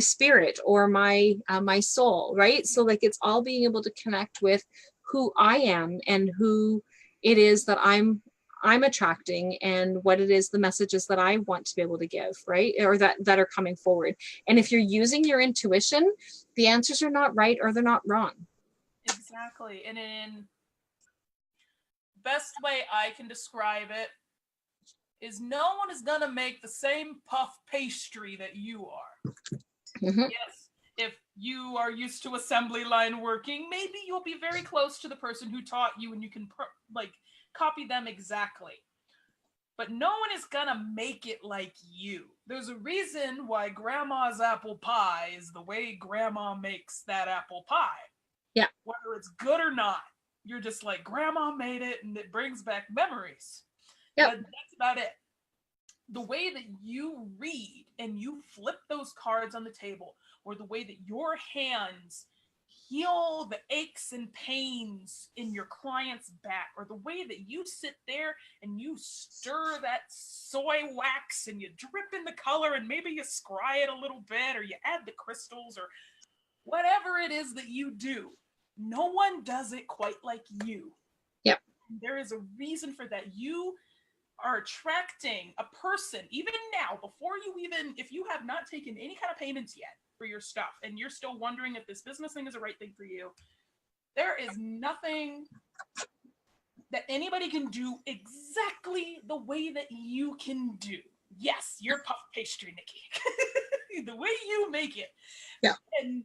spirit, or my soul, right? So like it's all being able to connect with who I am and who it is that I'm attracting, and what it is, the messages that I want to be able to give, right? Or that are coming forward. And if you're using your intuition, the answers are not right or they're not wrong. Exactly. And in best way I can describe it is no one is gonna make the same puff pastry that you are. Mm-hmm. Yes, if you are used to assembly line working, maybe you'll be very close to the person who taught you and you can copy them exactly. But no one is gonna make it like you. There's a reason why grandma's apple pie is the way grandma makes that apple pie. Yeah. Whether it's good or not, you're just like, grandma made it and it brings back memories. Yep. But that's about it. The way that you read and you flip those cards on the table, or the way that your hands heal the aches and pains in your client's back, or the way that you sit there and you stir that soy wax and you drip in the color and maybe you scry it a little bit, or you add the crystals, or whatever it is that you do, no one does it quite like you. Yep. There is a reason for that. You are attracting a person, even now, before you even, if you have not taken any kind of payments yet for your stuff and you're still wondering if this business thing is the right thing for you, there is nothing that anybody can do exactly the way that you can do. Yes, you're puff pastry, Nikki. The way you make it. Yeah. And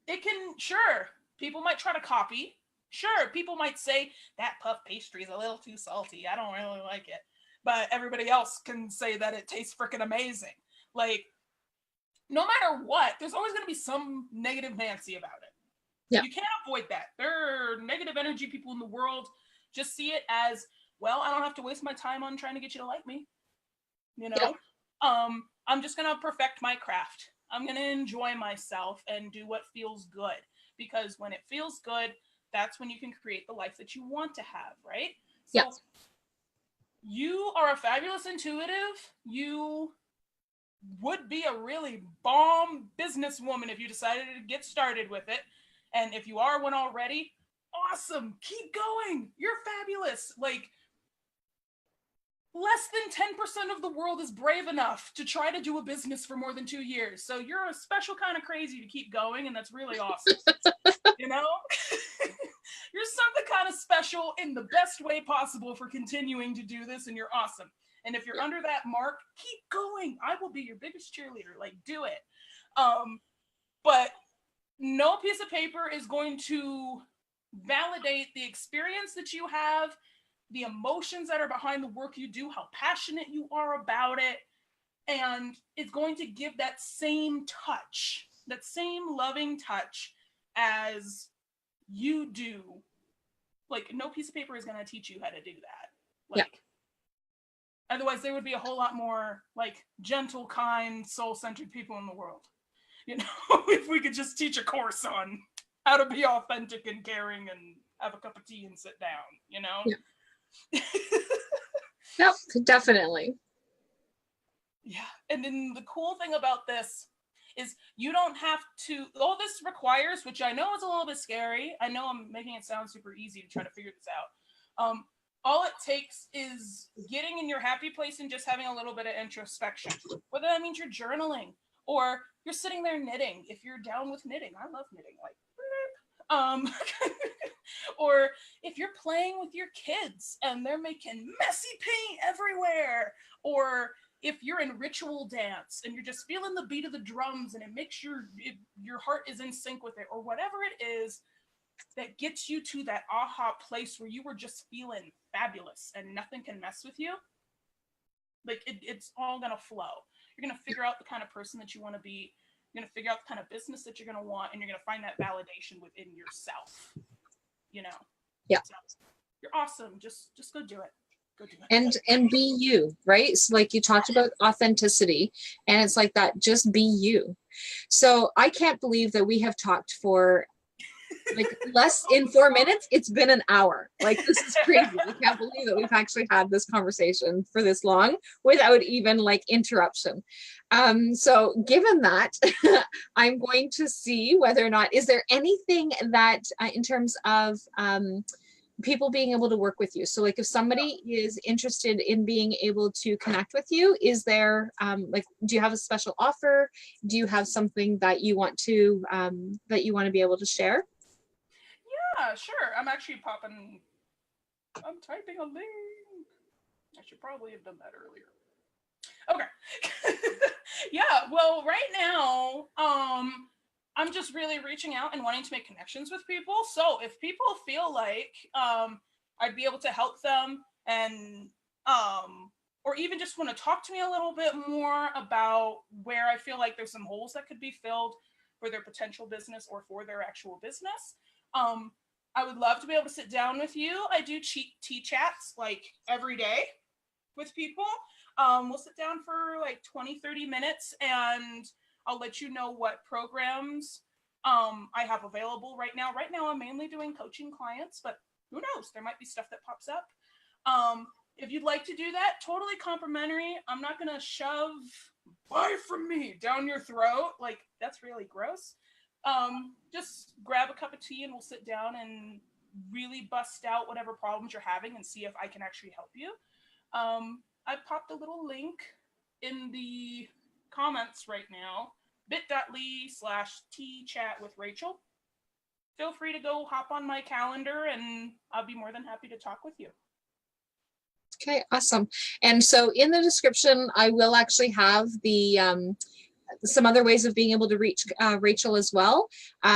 it can, sure, people might try to copy. Sure, people might say that puff pastry is a little too salty. I don't really like it. But everybody else can say that it tastes freaking amazing. Like, no matter what, there's always going to be some negative Nancy about it. Yeah. You can't avoid that. There are negative energy people in the world. Just see it as, well, I don't have to waste my time on trying to get you to like me. You know? Yeah. I'm just going to perfect my craft. I'm going to enjoy myself and do what feels good. Because when it feels good, that's when you can create the life that you want to have, right? So yes. You are a fabulous intuitive. You would be a really bomb businesswoman if you decided to get started with it. And if you are one already, awesome. Keep going. You're fabulous. Like, less than 10% of the world is brave enough to try to do a business for more than 2 years. So you're a special kind of crazy to keep going, and that's really awesome. You know? You're something kind of special in the best way possible for continuing to do this, and you're awesome. And if you're under that mark, keep going. I will be your biggest cheerleader. Like, do it. But no piece of paper is going to validate the experience that you have, the emotions that are behind the work you do, how passionate you are about it. And it's going to give that same touch, that same loving touch as you do. Like, no piece of paper is going to teach you how to do that. Like, otherwise there would be a whole lot more like gentle, kind, soul-centered people in the world. You know, if we could just teach a course on how to be authentic and caring and have a cup of tea and sit down, you know? Yeah. Yep, definitely. Yeah. And then the cool thing about this is you don't have to, all this requires, which I know is a little bit scary. I know I'm making it sound super easy to try to figure this out. All it takes is getting in your happy place and just having a little bit of introspection. Whether that means you're journaling or you're sitting there knitting. If you're down with knitting, I love knitting. Or if you're playing with your kids and they're making messy paint everywhere, or if you're in ritual dance and you're just feeling the beat of the drums and it makes your heart is in sync with it, or whatever it is that gets you to that aha place where you were just feeling fabulous and nothing can mess with you, like it's all gonna flow. You're gonna figure out the kind of person that you want to be, You're going to figure out the kind of business that you're going to want, and you're going to find that validation within yourself, you know? Yeah. So, you're awesome. Just go do it. Go do it. And be you, right? So like you talked about authenticity, and it's like that, just be you. So I can't believe that we have talked for like less in 4 minutes. It's been an hour. Like, this is crazy. I can't believe that we've actually had this conversation for this long without even like interruption. So given that, I'm going to see whether or not, is there anything that in terms of people being able to work with you? So like if somebody is interested in being able to connect with you, is there like, do you have a special offer? Do you have something that you want to be able to share? Yeah, sure. I'm typing a link. I should probably have done that earlier. Okay. Yeah, well, right now, I'm just really reaching out and wanting to make connections with people. So if people feel like I'd be able to help them, and or even just want to talk to me a little bit more about where I feel like there's some holes that could be filled for their potential business or for their actual business, I would love to be able to sit down with you. I do tea chats like every day with people. We'll sit down for like 20-30 minutes, and I'll let you know what programs I have available right now. Right now, I'm mainly doing coaching clients, but who knows? There might be stuff that pops up. If you'd like to do that, totally complimentary. I'm not going to shove "buy from me" down your throat. Like, that's really gross. Just grab a cup of tea and we'll sit down and really bust out whatever problems you're having and see if I can actually help you. I popped a little link in the comments right now, bit.ly/tea chat with Rachel. Feel free to go hop on my calendar and I'll be more than happy to talk with you. Okay, awesome. And so in the description, I will actually have the some other ways of being able to reach Rachel as well.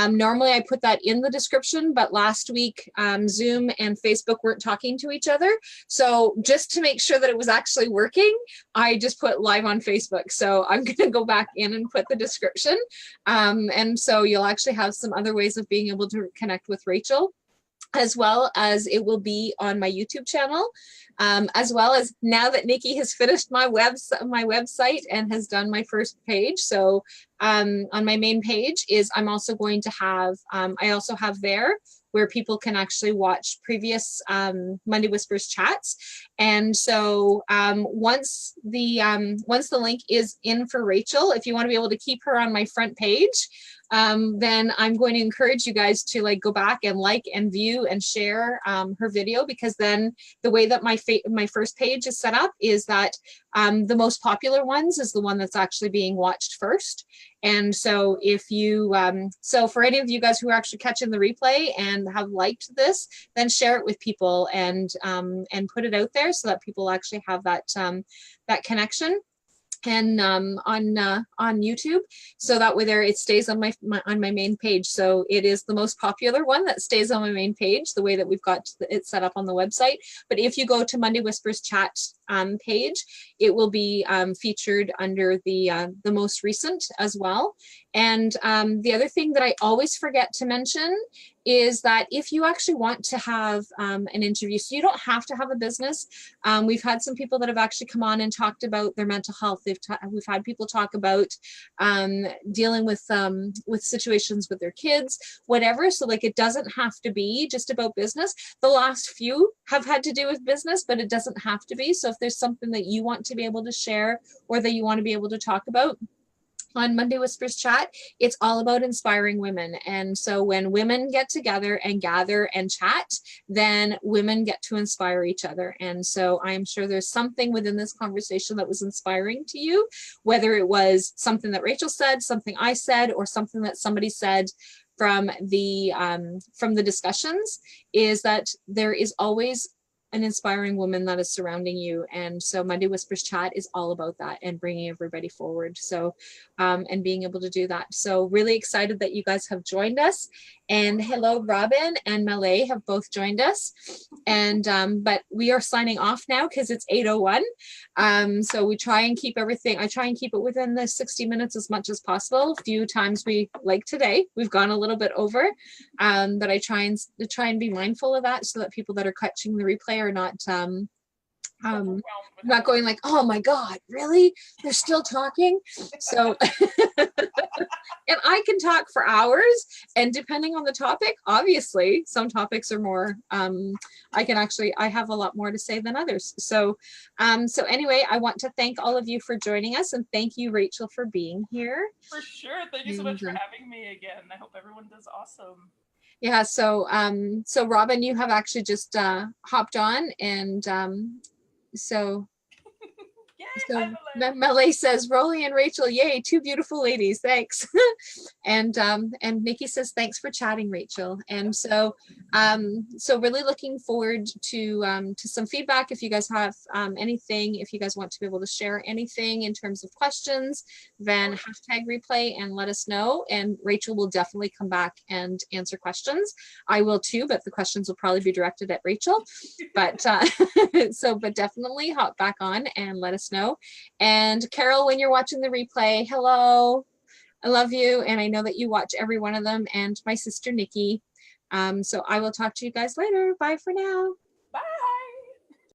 Normally I put that in the description, but last week Zoom and Facebook weren't talking to each other. So just to make sure that it was actually working, I just put live on Facebook. So I'm going to go back in and put the description. And so you'll actually have some other ways of being able to connect with Rachel, as well as it will be on my YouTube channel, as well as now that Nikki has finished my website and has done my first page. So on my main page is I'm also going to have, I also have there where people can actually watch previous Monday Whispers chats. And so once the link is in for Rachel, if you want to be able to keep her on my front page, then I'm going to encourage you guys to like go back and like and view and share her video, because then the way that my first page is set up is that the most popular ones is the one that's actually being watched first. And so if you, so for any of you guys who are actually catching the replay and have liked this, then share it with people and put it out there so that people actually have that, that connection. And on YouTube, so that way there it stays on my main page. So it is the most popular one that stays on my main page, the way that we've got it set up on the website. But if you go to Monday Whispers chat page, it will be featured under the most recent as well. And the other thing that I always forget to mention is that if you actually want to have an interview, so you don't have to have a business. We've had some people that have actually come on and talked about their mental health. We've had people talk about dealing with situations with their kids, whatever. So like, it doesn't have to be just about business. The last few have had to do with business, but it doesn't have to be. So if there's something that you want to be able to share or that you want to be able to talk about on Monday Whispers chat, it's all about inspiring women. And so when women get together and gather and chat, then women get to inspire each other. And so I'm sure there's something within this conversation that was inspiring to you, whether it was something that Rachel said, something I said, or something that somebody said from the discussions, is that there is always an inspiring woman that is surrounding you. And so Monday Whispers Chat is all about that and bringing everybody forward. So, and being able to do that. So really excited that you guys have joined us. And hello, Robin and Malay have both joined us. And, but we are signing off now because it's 8:01. So we try and keep everything, I try and keep it within the 60 minutes as much as possible. A few times like today, we've gone a little bit over, but I try and be mindful of that so that people that are catching the replay are not going like, oh my God, really? They're still talking? So, and I can talk for hours, and depending on the topic, obviously, some topics are more, I have a lot more to say than others. So, so anyway, I want to thank all of you for joining us, and thank you, Rachel, for being here. For sure. Thank you so much for having me again. I hope everyone does awesome. Yeah, so so Robin, you have actually just hopped on, and so yay, Malay says, Rollie and Rachel, yay, two beautiful ladies, thanks. And Nikki says, thanks for chatting, Rachel. And so so really looking forward to some feedback. If you guys have anything, if you guys want to be able to share anything in terms of questions, then #replay and let us know. And Rachel will definitely come back and answer questions. I will too, but the questions will probably be directed at Rachel. But but definitely hop back on and let us know. And Carol, when you're watching the replay, hello, I love you, and I know that you watch every one of them, and my sister Nikki. So I will talk to you guys later. Bye for now.